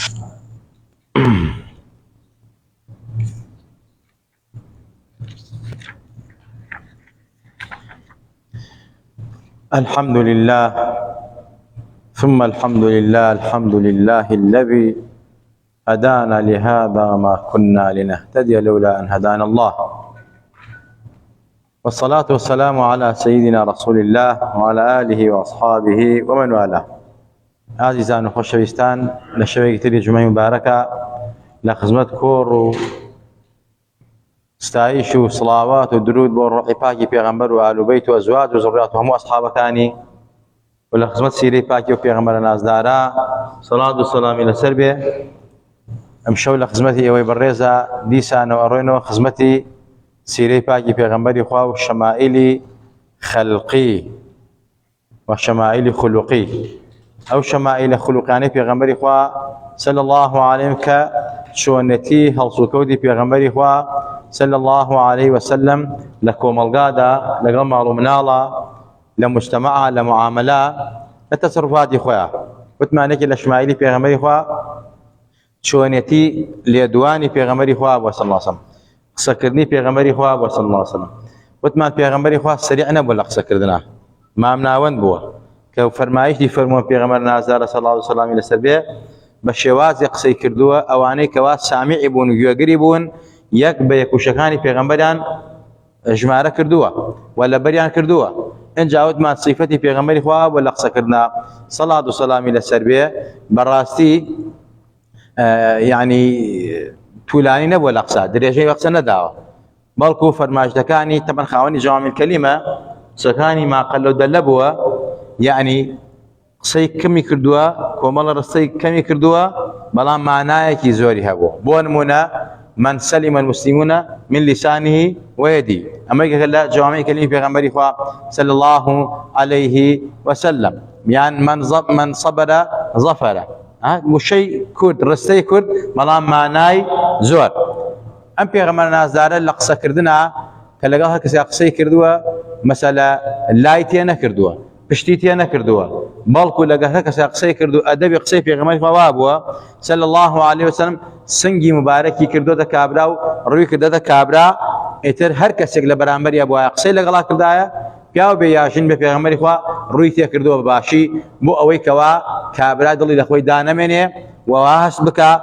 الحمد لله ثم الحمد لله الذي هدانا لهذا وما كنا لنهتدي لولا أن هدانا الله، والصلاة والسلام على سيدنا رسول الله وعلى آله وأصحابه ومن والاه. عزيزان وخوشويستان، لشوي كتير جمعي مباركة لخدمت كور ستعيش صلوات ودرود بالروح باكي پیغمبر وآل بيت وأزواج وذرياتهم وأصحاب كاني، ولخدمت سيري باكي وبيغمبر نازدارا صلاة والسلام إلى سربه. امشو لخدمتي اوي بريزا ديسان وأروينو خدمتي سيري باكي بيغمبري خوا وشمائلي خلقي وشمائلي خلقي أو شمائل خلقاني بيغمبري خوا صلى الله عليه وسلم شونتي هلسوكودي بيغمبري خوا صلى الله عليه وسلم لكم القادة لقرم منالا لمجتمع لمعاملة لتصرفات خويا وتمانك لشمائلي بيغمبري خوا شونتي ليدواني بيغمبري خوا صلى الله عليه وسلم قسكرني بيغمبري خوا صلى الله عليه وسلم وتمان بيغمبري خوا سريعنا ولا قسكردنا ما مناوند بوا كو فرمايش دي فرمون بيغمبر نازار صلى الله عليه وسلم الى سربيه بشواز قسي كردوا اواني كوا سامع بون يقربون يك بيكوشكاني بيغمبران جماعه كردوا ولا بريان كردوا ان جاود ما صفتي بيغمبري خوا ولا قسكرنا صلاه والسلام الى سربيه براستي يعني تولاني نبو الأقصى دريجي وقت نداوة بلكو فرماج دكاني طبعا خاوني جوامع الكلمة سكاني ما قلو دلبوا يعني قصي كمي كردوا كومال رصي كمي كردوا بلا معناك زوري هبو بونمونا من سلم المسلمون من لسانه ويدي أما يقول جوامع الكلمة في غنبري صلى الله عليه وسلم يعني من صبر ظفر وشي كرد رستي كرد ملام معناي زور ام پیغمبر نازدار لقصه كردنا كلغه كسي قصي كردوا مثلا لايتي انا كردوا بشتيتي انا كردوا بلكو لغه كسي قصي كردوا ادب قصي پیغمبر فوابوا صلى الله عليه وسلم سنگي مباركي كردو ده كابراو روي كردو ده كابرا اتر هر كسي لبرامبر ابو قصي لغلا كردايا پیاو بیاشین به پیغمبری خوا روی تی کردو باشی بو اوی کوا کابرا دلی دخوی دانمنه و واهس بک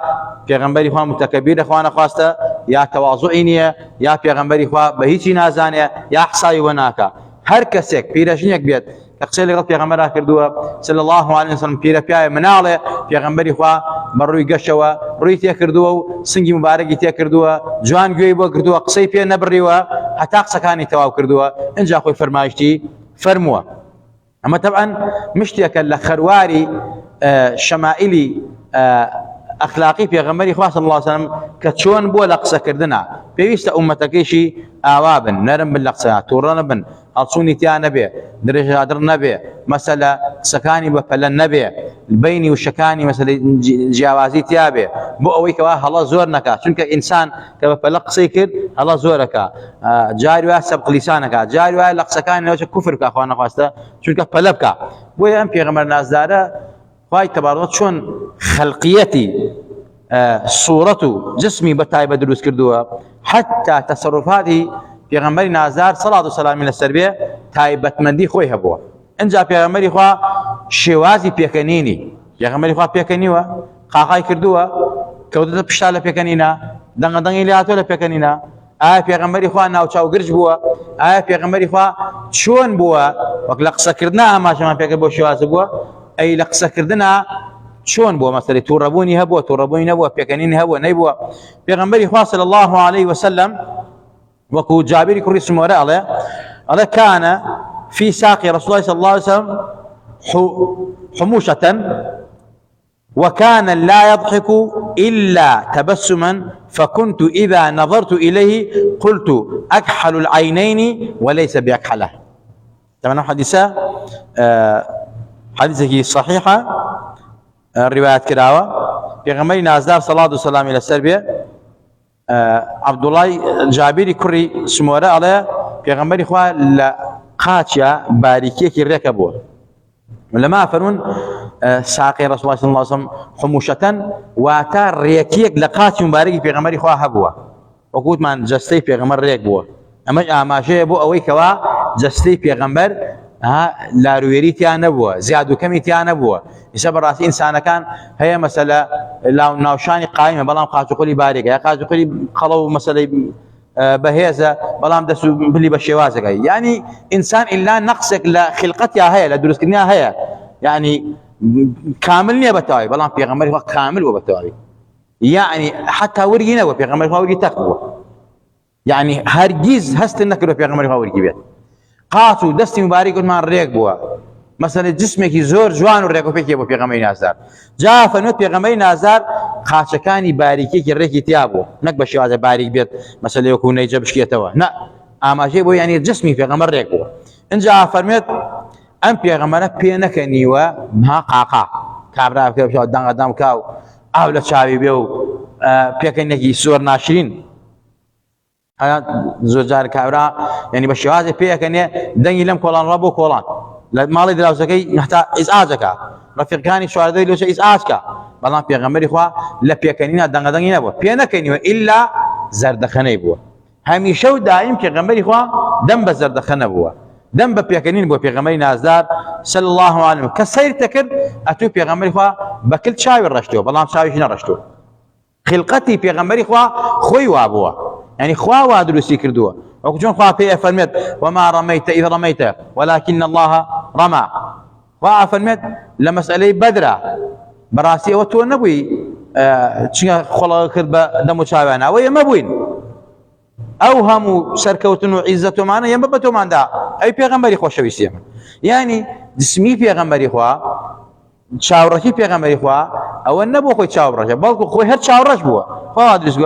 پیغمبری خوا متکبر خوانه خواسته یا تواضعینیه یا پیغمبری خوا به هیچ نازانه یا احصای وناکا هر کسی پیرشین یک بیت تقصیر لغت پیغمبر کردو صلی الله علیه وسلم پیر پیای مناله پیغمبری خوا بروی گشوا روی تی کردو سنگی مبارکی تی کردو جوان گوی بو کردو قصی پی نبریوا حتى سكاني تواو كردوا انجا اخوي فرمايشتي فرموا اما طبعا مشتيك لخرواري شمائلي اخلاقي في غمري خاص الله عليه وسلم كتشون بو لقصه كردنا بيست امتك شي اوابن نرم باللقصه تورنا بن اصوني تي نبي درجه قدر نبي مثلا سكاني بفل النبي البيني والشكاني مثلا جوازي تيابي بو اوي كوا الله زورنك شنك انسان كبفل قصيكر الله زورك جاري واسب لسانك جاري لقسكان لو كفر اخوانا خواسته شنك فلبك بو ام پیغمبر نازداره خواهي تبارك شون خلقيتي صورته جسمي بتاي بدروس كردوها حتى تصرفاتي پیغمبر نازار صلاة والسلام الى سربيه تايبت مندي خوي هبوا انجا پیغمبر خوا شوازي پیکنيني پیغمبر خوا پیکنيوا قاقاي كردوها كودت پشاله پیکنينا دنگ دنگ لياتو پیکنينا پیغمبر خوا ناو چاو گرج بوا پیغمبر خوا چون بوا وقلقصه كردنا ما شما پیغمبر بو شواز بوا اي لقصه كردنا شون بو مثلا توربوني هبوا توربوني نبوا پیکنيني هبوا نيبوا پیغمبر خوا صلى الله عليه وسلم وكو جابر كري سموره على كان في ساق رسول الله صلى الله عليه وسلم حموشة وكان لا يضحك إلا تبسما فكنت إذا نظرت إليه قلت أكحل العينين وليس بأكحله. طبعا حديثة حديثة صحيحة الرواية كراوة بيغمري نازدار صلاة والسلام إلى السربية عبد الله جابر كري سموره على بيغمري خوا لقاتيا باریکی رکبو علماء فرمون ساقي رسول الله صلى الله عليه وسلم حموشة واتا ريكيك لقات مباركي في غمري خوا هبوا وقوت من جستي في غمر ريك بوا اما شيء بو اوي كوا جستي في غمر لا رويريتي انا بوا زيادو كميتي انا بوا يسبب راس انسان كان هي مساله لا ناوشاني قائمه بلام قاتو قولي بارك يا قاتو قولي قلو مساله بهيزه بلام دسو بلي بشوازك يعني انسان الا نقصك لخلقتها هي لدرسكنها هي يعني كامل نية بتاعي بلام في غمر كامل وبتاعي يعني حتى ورقينا وفي غمر ورقي تقوى يعني هرجيز هست النكر في غمر ورقي بيت قاتو دستي مبارك ما الريق بوا مثلا جسمك زور جوان الريق فيك يبو في غمر نازار جاء فنوت في غمر نازار خاشكاني باريكي كي تيابو نك بشي باريك بيت مثلا يكون يجبش كيتوا لا اما جيبو يعني جسمي في غمر ريق بوا ان جاء فرميت ام في غمر بينك نيوا ما قاقا كابرا كيف دان قدام كاو او لا شابي بيو بيكنكي سور ناشرين زوجار كابرا يعني بشواز بيكني دني لم كولان ربو كولان مالي دراوسكي نحتاج ازعاجك رفيق كاني شواردي لو شيء ازعاجك بلان بيغمبري خوا لا بيكنينا دان دان ينبو بينكني الا زردخني بو هميشه دائم بيغمبري خوا دم بزردخنه بو دم بيكنين بو بيغمبري نازدار صلى الله عليه وسلم كسير تكر اتو بيغمبري خوا بكل شاوي رشتو بلان شاوي شنو رشتو خلقتي بيغمبري خوا خوي وابوا يعني خوا وادرسي كردوا وكجون خوا في فرمت وما رميت اذ رميت ولكن الله رمى وافرمت لمساله بدره براسي وتو نبوي تشي خلا كرب دمو شاوانا ويا مبوين اوهموا سركوتن وعزته معنا يمبتو ماندا اي پیغمبري خوشوي سيم يعني جسمي پیغمبري خوا شاورشي پیغمبري خوا او نبو خو شاورش بلکو خو هر شاورش بو فادرس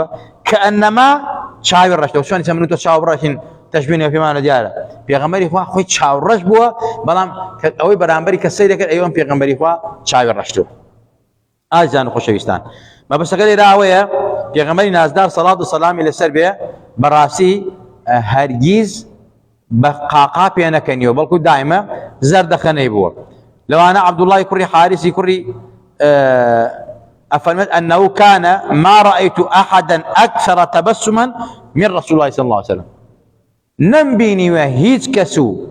كانما شاورش تو شلون يسمونوا تو شاورشين تشبيه في معنى دياله پیغمبري خوا خو شاورش بو بلام او برامبري كسيده ايوم پیغمبري خوا شاورش تو اجان خوشويستان ما بس قال راويه پیغمبري نازدار صلاه والسلام الى سربيه براسي هرگيز بقاقا بينا كنيو بلكو دائما زرد خنيبو لو انا عبد الله يكري حارس يكري افرمت انه كان ما رايت احدا اكثر تبسما من رسول الله صلى الله عليه وسلم نمبيني وهيج كسو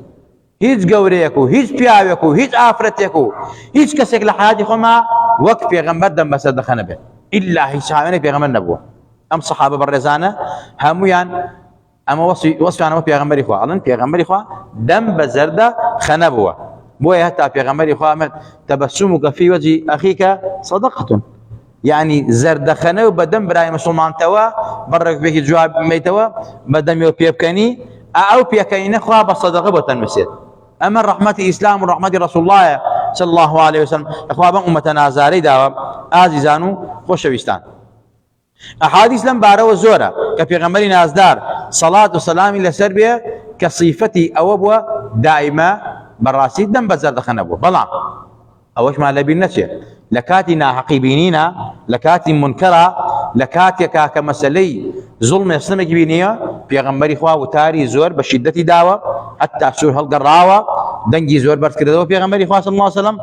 هيج قوريكو هيج بياويكو هيج افرتيكو هيج كسك لحياتي خما وقت پیغمبر دم بس دخنه به الا هي صحابه پیغمبر نبوه ام صحابه برزانه هميان اما وصف انا پیغمبر خو الان پیغمبر خو دم بزرده خنبوه بو حتى پیغمبر خو تبسمك في وجه اخيك صدقه يعني زرد خنو بدم براي مسلمان توا برك به جواب ميتوا بدم يو بيبكني او بيكاين خو بصدقه بتنمسيت اما رحمه الاسلام ورحمه رسول الله صلى الله عليه وسلم اخوان امتنا زاري داوا عزيزانو خوشويستان احاديث لم بارو زوره كبيغمبري نازدار صلاه وسلام الى سربيه كصفتي او ابو دائما براسي دم بزرد خنبو بلا اوش ما لبي نشي لكاتنا حقيبينينا لكاتي منكره لكاتي كمسلي ظلم يسلمك بينيا بيغمبري خوا وتاري زور بشده داوا حتى سور هالقراوه دنجي زور برت كده بيغمبري خوا صلى الله عليه وسلم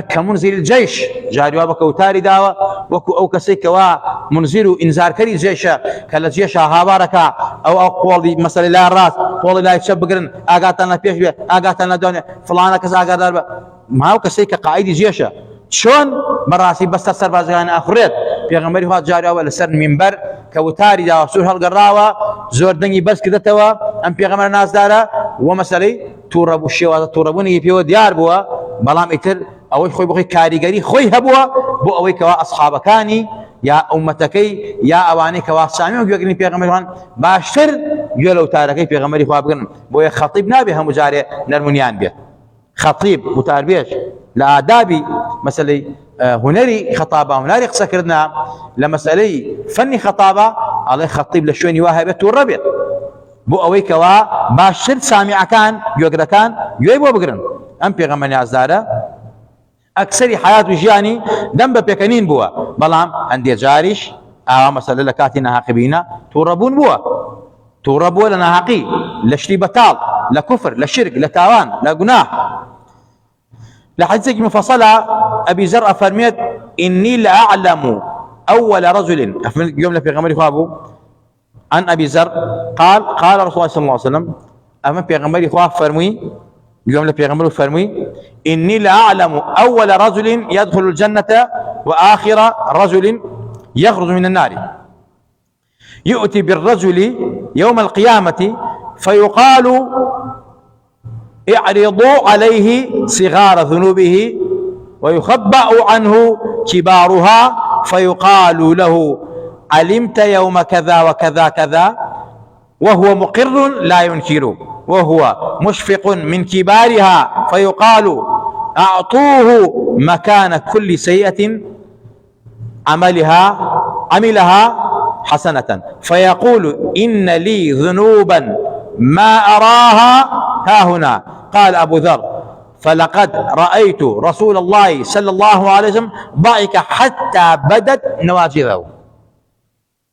كمنزل الجيش جاري وابك وتاري داوا وكو او كسيك وا منزل انذار كري جيش كلا جيش هاباركا او قول مثلا لا راس قول لا يشبقرن اغاتنا بيش اغاتنا دون فلانه كذا اغادر ما هو كسيك قائد جيش شلون مراسي بس سربازان اخرت پیغمبري خوا جاري اول سر منبر كوتاري داوا سور هالقراوه زور دنجي بس كده توا ام پیغمبر ناس دارا ومثلي تورب الشوا توربوني بيو ديار بوا بلام اتر اوي خوي بخي كاريغري خوي هبوا بو اوي كوا اصحابكاني يا امتكي يا اواني كوا سامي ويغني بيغمبر باشر يلو تاركي بيغمبري خوا بغن بو خطيب نابي هم جاري نرمونيان بيه خطيب متربيش لادابي مسألة هنري خطابه هنري سكرنا لمسألة فني خطابه على خطيب لشوني واهبت والربيع بو اوي كوا باشر سامع كان يقرا كان يبو بقرن ام پیغمبر ازداره اكثر حياته جاني دم بكنين بوا بلام عندي جاريش مثلا لكاتنا حقبينا توربون بوا توربوا لنا حقي لشري بطال لكفر لشرك لتاوان لجناح لحديثك مفصلة أبي زرع فرميت إني لأعلم أول رجل جملة في غمر خوابه عن أبي زر قال رسول الله صلى الله عليه وسلم أما في غمر خواب فرمي جملة في غمر فرمي إني لأعلم أول رجل يدخل الجنة وآخر رجل يخرج من النار يؤتي بالرجل يوم القيامة فيقال اعرضوا عليه صغار ذنوبه ويخبأ عنه كبارها فيقال له علمت يوم كذا وكذا كذا وهو مقر لا ينكر وهو مشفق من كبارها فيقال أعطوه مكان كل سيئة عملها حسنة فيقول إن لي ذنوبا ما أراها ها هنا. قال أبو ذر فلقد رأيت رسول الله صلى الله عليه وسلم ضحك حتى بدت نواجذه.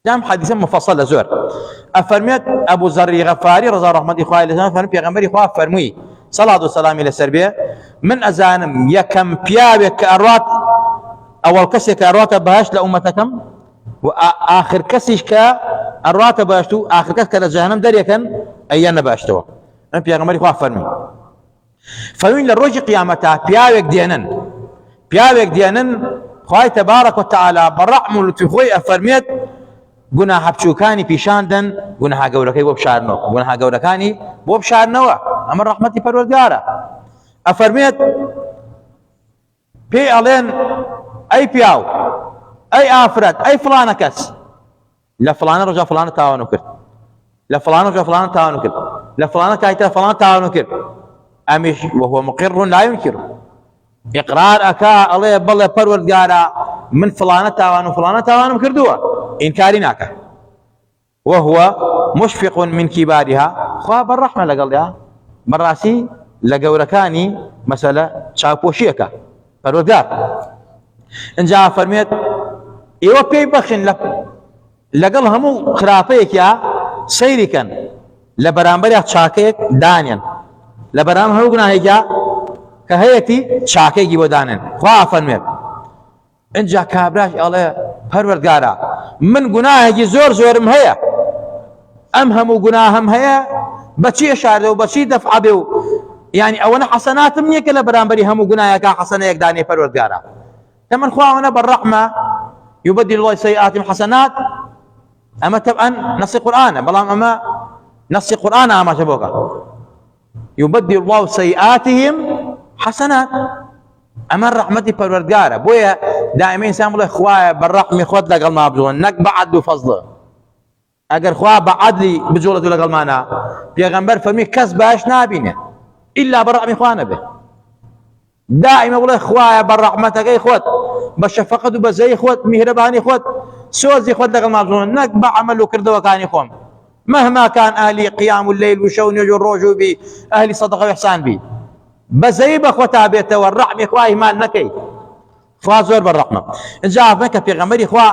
جام حديثا مفصل زور أفرميت أبو ذر غفاري رضا رحمة إخوائي لسان فرمي بيغمبري إخوائي فرمي صلاة والسلام إلى السربية من أزانم يكم بيابك أروات أول كسي كأروات بهاش لأمتكم وآخر كسيش كأروات بهاشتو آخر كسي كالجهنم دريكا أيان بهاشتو من بيغمبري إخوائي فرمي فوين للرجي قيامتها بيابك ديانن خواهي تبارك وتعالى برحمه لتخوي أفرميت گوناها بچووکانی پیشاندن گوناها گەورەکەی بۆ بشارنەوە گوناها گەورەکانی بۆ بشارنەوە ئەمە ڕەحمەتی پەروەردگارە. ئەفەرمێت پێی ئەڵێن ئەی پیاو ئەی ئافرەت ئەی فڵانە کەس لە فڵانە ڕۆژە فڵانە تاوانو کرد لە فڵانە ڕۆژە فڵانە تاوانو کرد لە فڵانە کاتە فڵانە تاوانو کرد ئەمیش وهو مقر لا ينكر إقرار أكا الله بلى پەروەردگارە من فلانة تاوان وفلانة تاوانم کردووە إنكاري ناكا وهو مشفق من كبارها خوا بالرحمة لقلها مراسي لقوركاني مسألة چاوپۆشیەکە پەروەردگار انجا فرميت ايوه پێی بەخشن لەگەڵ هەموو خراپەیەکیا سەیریکەن لە بەرامبەریا چاکەیەک دانیان لە بەرام هەموو گوناهێکیا کە هەیەتی چاکەیەکی بۆ دانێن. خوا فەرمێت انجا کابراش ئەڵێ پەروەردگارە من گوناهێکی زۆرم هەیە ئەم هەموو گوناهەم هەیە بەچی ئەشاردە و بەچی دەفع بێ و یعنی ئەوەنە حەسەناتم نییە کە لە بەرامبەری هەموو گوناهێکا حەسەنەیەک دانێ پەروەردگارە تەمەن خواوەنە بەڕەحمە يبدل الله سيئاتهم حسنات أما طبعا نص قرآن بلام أما نص قرآن أما شبوكا يبدل الله سيئاتهم حسنات أما الرحمة بالوردقارة بويا دائما إنسان الله خوايا بالرحمة خود لقل ما بجوان نك بعد بفضله أجر خوا بعد لي بجولة لقل مانا بيغمبر فمي كسباش نابينه إلا بالرحمة خوانا به دائما والله خوايا بالرحمة كي خود بشفقة بزي خود مهرباني خود سوزي خود لقل ما بجوان نك بعمل وكردوا كان يخوم مهما كان أهلي قيام الليل وشون يجو الرجو بي أهلي صدقة وإحسان بي بزي بخوتا بيته والرحمة خواهي ما نكي خوا زور بالرحمة إن جاء فيك في غمري خوا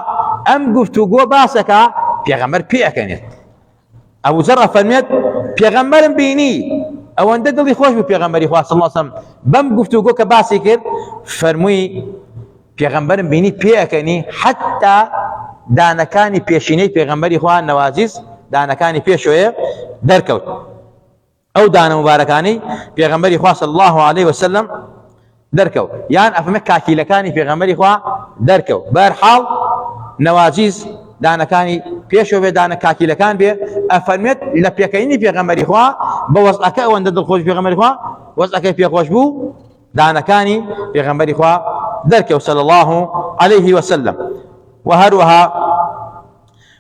أم قفتو قو باسكا في غمر بيأكنت أبو زرع فرميت في غمر بيني أو أن دلي خوش في غمري خوا صلى الله عليه وسلم بم قفتو قو كباسي كر فرمي في غمر بيني بيأكني حتى دانا كاني بيشيني في غمري خوا النوازيز دانا كاني بيشوية دركوت أو دانا مباركاني في غمري خوا صلى الله عليه وسلم دركو يعني أفهمك كاكي لكاني في غمري خوا دركو بارحال نواجيز دانا كاني بيشو بي دانا كاكي لكان بي أفهمت لبيكيني في غمري خوا بوزعك وان دد الخوش في غمري خوا وزعك في خوش بو دانا كاني في غمري خوا دركو صلى الله عليه وسلم وهروها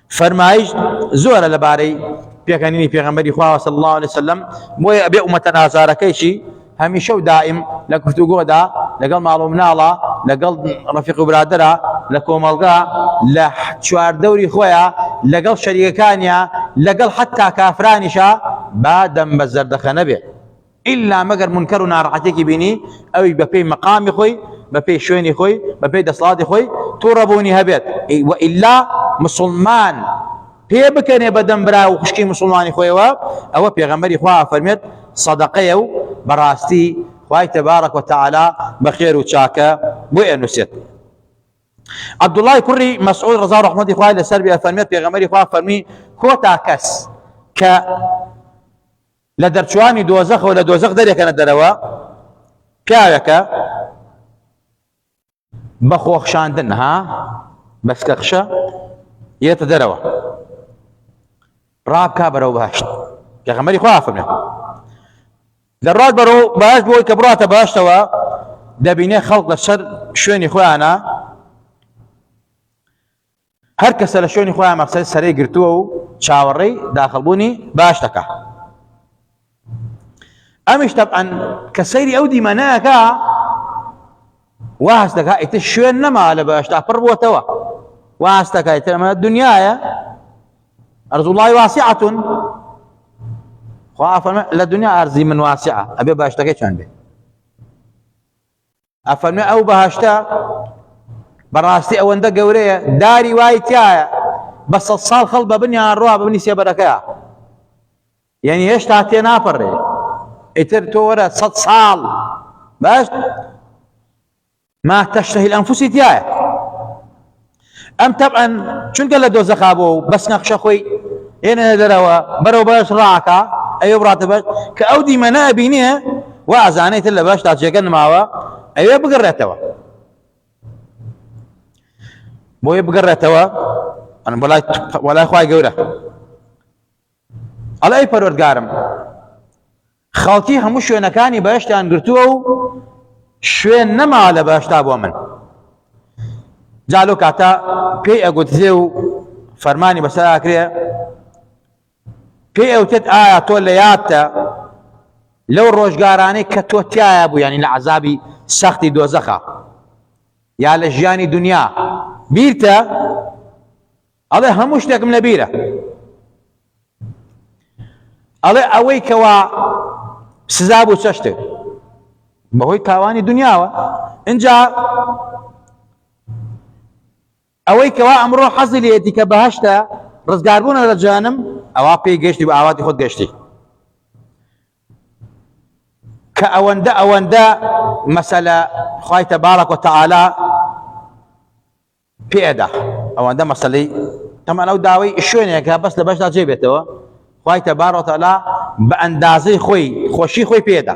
فرمايش زور لباري بيكيني في غمري خوا صلى الله عليه وسلم موي أبي أمتنا زاركيشي هميشه ودائم لكفتو قودا لقل معلوم نالا لقل رفيق برادرة لكوم الغا لشوار دوري خويا لقل شريكانيا لقل حتى كافرانشا بعدم بزرد خنبه إلا مقر منكر نارعتك بيني أو ببي مقامي خوي ببي شويني خوي ببي دصلاتي خوي توربوني هبيت وإلا مسلمان پێ بکەنێ بەدەم برا و خوشکی مسلمانی خۆیەوە ئەوە پێغەمبەری خوا فەرمێت سەدەقەیە و بەڕاستی خوای تبارك وتعالى بخير وشاكا بوئنوسيت. عبد الله كري مسعود رضا رحمة خواه لسربيا فرميت بيغمري خواه فرمي كوتا كس ك لدرچواني دوزخ ولا دوزخ دريا كانت دروا كايكا بخوخ شاندن ها بس كخشا يتدروا راب كابرو بهشت بيغمري خواه فرمي درات برو بهشت بوي كبراتا بهشتوا دبيني خلق للشر شويني خوانا هر کس لە شوێنی خۆیان مەقسەد سەرەی گرتووە و چاوەڕێی داخڵبوونی باش دەکا. ئەمیش تەبعەن کە سەیری ئەو دیمەنەیەکە واز دەکا ئیتر شوێن نەما لە بەهەشتا پڕ بووەتەوە واز دەکا ئیتر ئەمە دونیایە ئەرض الله واسعة خوا ئەفەرمێ لە دنیا ئەرزی من واسعە ئەبێ بەهەشتەکەی چۆن بێ ئەفەرمێ ئەو بەهەشتە بەڕاستی ئەوەندە گەورەیە داری وای تایە بە 100 ساڵ خەڵ بە بنیان ڕوا ببنی سێبەرەکەیە یعنی هێشتا تێ ناپەڕێ ئیتر تۆ وەرە 100 ساڵ باش ما تەشتەهی الأنفوسی تایە ئەم تەبعەن چونکە لە دۆزەخا بۆ و بەس نەخشە خۆی هێنە دەرەوە بەرەو بەش ڕاکە ئەوێ بڕاتە بەش کە ئەو دیمەنە ئەبینێ وا ئەزانێت لە بەشتا جێگە نماوە ئەوێ بگەڕێتەوە بۆیە بگەڕێتەوە وەلای خوای گەورە ئەڵێ ئەی پەروەردگارم خەڵکی هەموو شوێنەکانی بەهەشتیان گرتووە و شوێن نەما لە بەهەشتا بۆ من جا لەو کاتە پێی ئەگوترێ و فەرمانی بەسەر ئاکرێ پێی ئەوتێت ئایا تۆ لە یادتە لەو ڕۆژگارانەی کە تۆ تایە بوو ینی لە عەزابی سەختی دۆزەخە یا لە ژیانی دنیا بیرتە ئەڵێ هەموو شتێکم لە بیرە ئەڵێ ئەوەی کەوا سزا بوو چە شتێک بەهۆی تاوانی دنیاوە اینجا ئەوەی کەوا ئەمڕۆ حەزی لێتی کە بەهەشتە ڕزگاربوونە لە جانم ئەوا پێی گەشتی بە ئاواتی خۆت گەشتی کە ئەوەندە مەسەلە خوای تەبارەک وتەعالا پێدا ئەوەندە مەسەلەی تەمان ئەو داوای شوێنێکە بەس لە بەشدا جێ بێتەوە خوای تەبارەک وتەعالا بە ئەندازەی خۆی خۆشی خۆی پێدا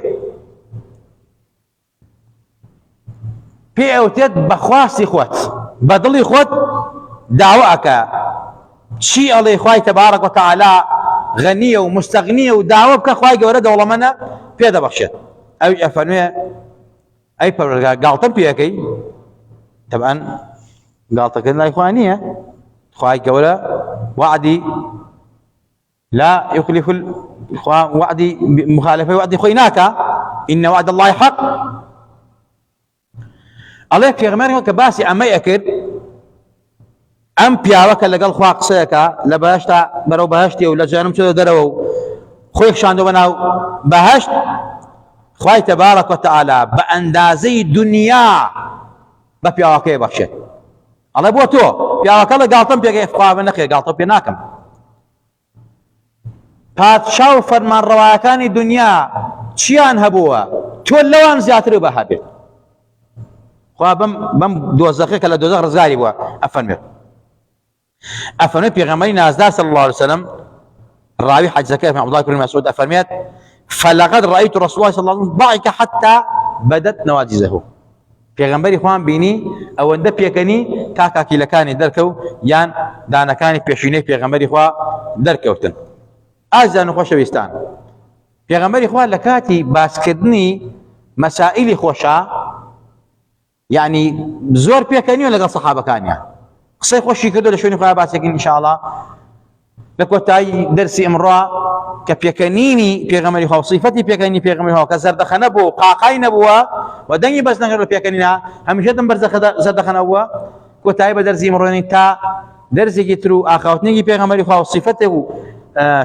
پێ ئەوتێت بە خواستی خۆت بە دڵی خۆت داوا ئەکە چی ئەڵێ خوای تەبارەک وتەعالا غەنیە و مستەغنیە و داوا بکە خوای گەورە دەوڵەمەندە پێ دەبەخشێت ئەوی ئەفەرمێ ئەی پەروەردگار گاڵتەم پێەکەی تەبعەن گاڵتەکردن لای خوا نییە خوای گەورە وعدی لا يخلف وعدي مخالفة وعدي خوي ناكا إن وعد الله حق الله في غماره كباسي أما يأكل أم بياوك لقال خوا قصيكا لبهشتا برو بهشتي ولا جانم شدو درو خويك شاندو بناو بهشت خواي تبارك وتعالى بأندازي دنيا ببياوك بخشت الله بوتو بياوك الله قالتم بيقى إفقا من نخي قالتم بيناكم پادشا و فەرمان ڕەوایەکانی دنیا چیان هەبووە تۆ لەوان زیاتر بە هەبێت خوا بەم دۆزەخی کە لە دۆزەخ ڕزگاری بووە ئەفەرمێت پێغەمبەری نازدار صلی الله عليه وسلم ڕاوی حەدیثەکەی عبد الله بن مسعود ئەفەرمێت فلقد رأيت رسول الله صلى الله عليه وسلم ضحك حتى بدت نواجذه پێغەمبەری خوان بینی ئەوەندە پێکەنی تا کاکیلەکانی دەرکەو یان دانەکانی پێشینەی پێغەمبەری خوا دەرکەوتن ئازان و خۆشەویستان پێغەمبەری خوا لە کاتی باسکردنی مەسائیلی خۆشە یعنی زۆر پێکەنیوە لەگەڵ سەحابەکانیان قسەی خۆشی کردو لە شوێنی خۆیان باسێکین ئینشاءڵڵا لە کۆتایی دەرسی ئەمڕۆ کە پێکەنینی پێغەمبەری خوا و سیفەتی پێکەنینی پێغەمبەری خوا کە زەردەخە نەبوو قاقای نەبووە و دەنگی بەس نەکرد لە پێکەنینە هەمیشە دەم بەر زەردەخە نەبووە کۆتایی بە دەرسی ئەمڕۆنی تا دەرسێکی تر و ئاخاوتنێکی پێغەمبەری خوا و سیفەتێک و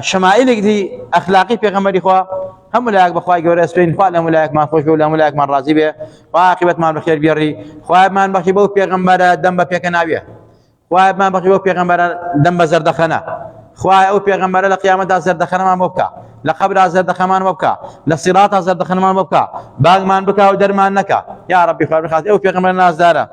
شەمائلێکی ئەخلاقی پێغەمبەری خوا هەموو لایەک بەخوای گەورە ئەسپێین خوا لە هەموو لایەکمان خۆش بێ و لە هەموو لایەکمان ڕازی بێ خوا عاقبەتمان بەخێر بێڕی خوایمان بەخی بەو پێغەمبەرە دەم بە پێکە ناوێ خوایمان بەخی بەو پێغەمبەرە دەم بە زەردەخەنە خوای ئەو پێغەمبەرە لە قیامەتدا زەردەخەنەمان بۆ بکە لقبر زردخمان مبكى لصراط زردخمان مبكى باغمان بكى ودرمان نكا يا ربي خواه بخاطر او في غمر الناس داره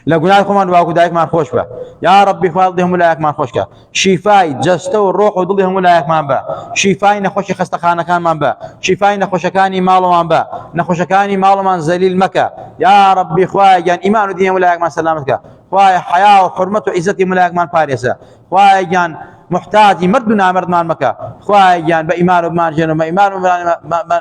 لقناي خمان واكو دايك مان خوش به يا ربي خوالدهم ولايك مان خوش كه شفاي جستو الروح وضلهم ولايك مان به شفاي نخوش خستخانه كان مان به شفاي نخوش كاني مالو مان به نخوش كاني مالو مان ذليل مكه يا ربي خوايا ايمان دين ولايك مان سلامتك خوايا حياه وحرمه وعزتي ولايك مان فارسه خوايا محتاجي مردنا مردمان مكة خواهي بإيمان وبمان جنو بإيمان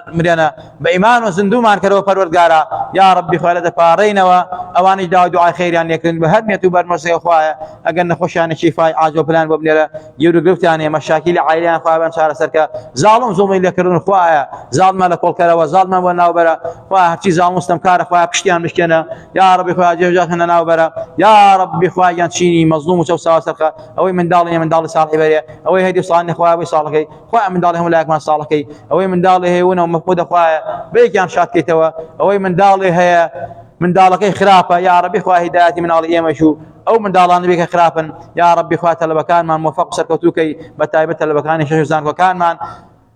مرينا بإيمان وزندومان كرو پروردگارا يا ربي خواهي فارينا وأواني دعاء خير يعني يكرن بهدمية وبرمسي خواهي أقلنا خوشان شفاي عاجو بلان وبنيرا يورو قلفتاني مشاكل عائلان خواهي بانشار سركا ظالم ظلمي لكرن خواهي ظالما لكل كروا ظالما وناوبرا خواهي هرشي ظالم مستمكار خواهي بشتيان مشكنا يا ربي خواهي جوجاخنا ناوبرا يا ربي خواهي ينشيني مظلوم وشو سوا سركا أوي من دالي صالح بريا اوي هدي صالح خواه صالحي خواه من دالهم لاك ما صالحي اوي من دالي هي ونا مفقود خواه بيك يان شات كيتوا اوي من دالي هي من دالك خرافه يا ربي خواه هدايتي من الله يما شو او من دالان بيك خرافا يا ربي خواه تلبكان من موفق سركوتوكي بتايبه تلبكان شيخ زان وكان من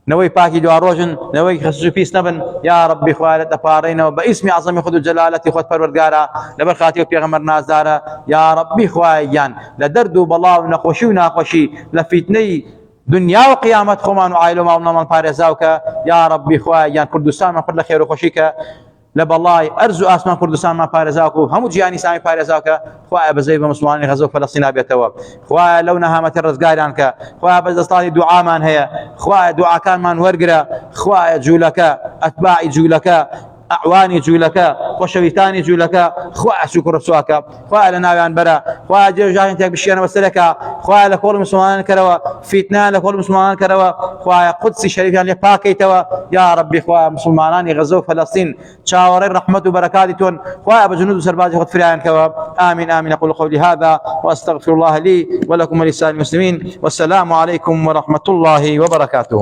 نوي باكي دو روجن نوي خصوصي بيس نبن يا ربي خواه تفارينا باسم عظيم خذ جلالتي خذ پروردگارا لبرخاتي وبيغمر نازدارا يا ربي خواه يان لدردو بلا ونخوشي وناخوشي لفتني دنيا وقيامت خمان وعائله ما من بارزاوك يا ربي خواه يان كردستان ما كل خير وخوشيك لبالله ارزو اسمان كردستان ما بارزاوك هم جياني سامي بارزاوك خواه بزيب مسلمانين غزو فلسطين بيتوا خواه لو نهامت الرزقار عنك خواه بزدستاني دعاء من هي خواه دعاء كان من ورقرا خواه جولك اتباعي جولك اعواني جولك وشويتاني جولك خواه شكر سواك خواه لنا عن برا خواه جاهن تك بشينا وسلك خواه لكل مسلمان كروا فتنه لكل مسلمان كروا خواه قدس شريف يعني باكي توا يا ربي خواه مسلمانان غزو فلسطين شاور رحمه وبركاتهم خواه بجنود سرباز خد فريان كوا امين امين اقول قولي هذا واستغفر الله لي ولكم ولسائر المسلمين والسلام عليكم ورحمه الله وبركاته.